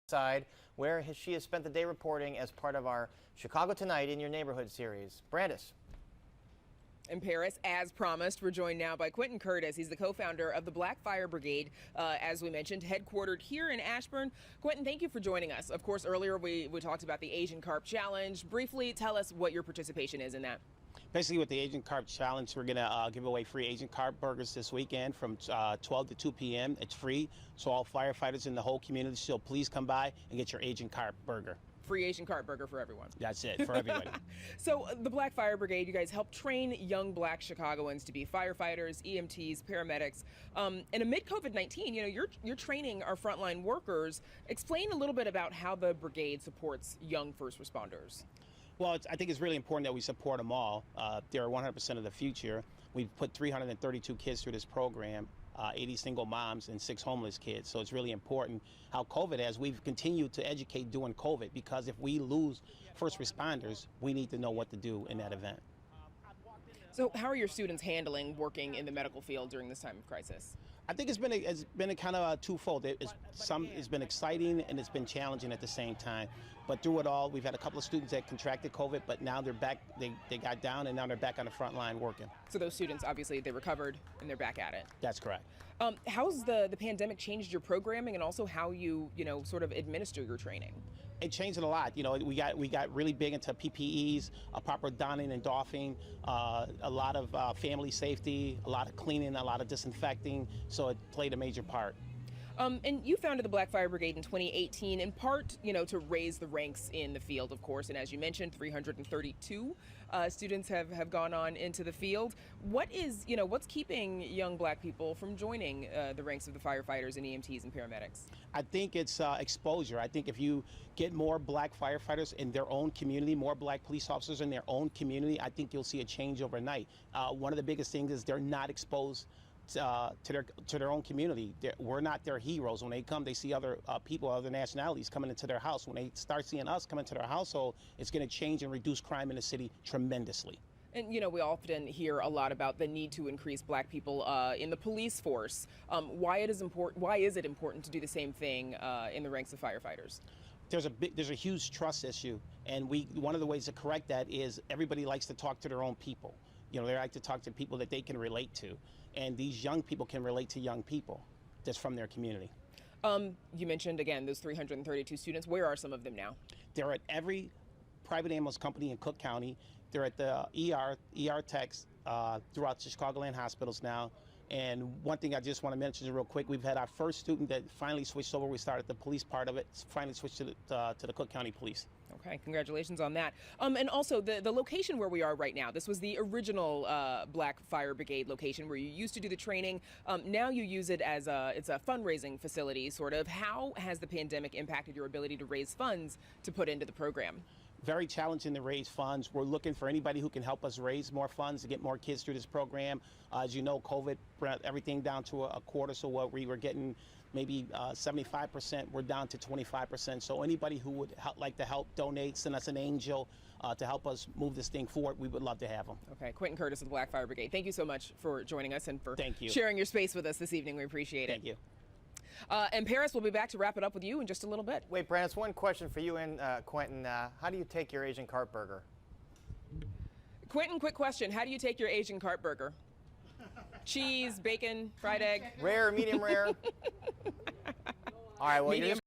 side, where she has spent the day reporting as part of our Chicago Tonight in Your Neighborhood series. Brandis. In Paris, as promised, we're joined now by Quentin Curtis. He's the co-founder of the Black Fire Brigade, as we mentioned, headquartered here in Ashburn. Quentin, thank you for joining us. Of course, earlier we talked about the Asian Carp Challenge. Briefly, tell us what your participation is in that. Basically, with the Asian Carp Challenge, we're going to give away free Asian Carp burgers this weekend from 12 to 2 p.m. It's free, so all firefighters in the whole community, so please come by and get your Asian Carp burger. Free Asian Carp burger for everyone. That's it, for everybody. So the Black Fire Brigade, you guys help train young Black Chicagoans to be firefighters, EMTs, paramedics. And amid COVID-19, you're training our frontline workers. Explain a little bit about how the brigade supports young first responders. Well, I think it's really important that we support them all. They're 100% of the future. We've put 332 kids through this program, 80 single moms and 6 homeless kids. So it's really important how COVID has. We've continued to educate during COVID, because if we lose first responders, we need to know what to do in that event. So how are your students handling working in the medical field during this time of crisis? I think it's been a kind of twofold. It's been exciting and it's been challenging at the same time. But through it all, we've had a couple of students that contracted COVID, but now they're back. They got down and now they're back on the front line working. So those students, obviously, they recovered and they're back at it. That's correct. How's the pandemic changed your programming and also how you sort of administer your training? It changed it a lot. We got really big into PPEs, a proper donning and doffing, a lot of family safety, a lot of cleaning, a lot of disinfecting. So it played a major part. And you founded the Black Fire Brigade in 2018, in part, to raise the ranks in the field, of course. And as you mentioned, 332 students have gone on into the field. What's keeping young Black people from joining the ranks of the firefighters and EMTs and paramedics? I think it's exposure. I think if you get more Black firefighters in their own community, more Black police officers in their own community, I think you'll see a change overnight. One of the biggest things is they're not exposed to their own community. We're not their heroes. When they come, they see other people, other nationalities coming into their house. When they start seeing us come into their household, it's going to change and reduce crime in the city tremendously. And we often hear a lot about the need to increase Black people in the police force. Why is it important to do the same thing in the ranks of firefighters? There's a huge trust issue, and one of the ways to correct that is everybody likes to talk to their own people. They like to talk to people that they can relate to. And these young people can relate to young people that's from their community. You mentioned, again, those 332 students. Where are some of them now? They're at every private ambulance company in Cook County. They're at the ER techs throughout the Chicagoland hospitals now. And one thing I just want to mention real quick, we've had our first student that finally switched over. We started the police part of it, finally switched to the Cook County Police. Okay, congratulations on that. And also the location where we are right now, this was the original Black Fire Brigade location where you used to do the training. Now you use it as it's a fundraising facility, sort of. How has the pandemic impacted your ability to raise funds to put into the program? Very challenging to raise funds. We're looking for anybody who can help us raise more funds to get more kids through this program. As you know, COVID brought everything down to a quarter, so what we were getting maybe 75%, we're down to 25%. So anybody who would like to help donate, send us an angel to help us move this thing forward, we would love to have them. Okay, Quentin Curtis of the Black Fire Brigade, thank you so much for joining us and for Thank you. Sharing your space with us this evening. We appreciate it. Thank you. And Paris, we'll be back to wrap it up with you in just a little bit. Wait, Brandis, one question for you and Quentin. How do you take your Asian Carp burger? Quentin, quick question. How do you take your Asian Carp burger? Cheese, bacon, fried egg? Rare, medium rare? All right, well, medium.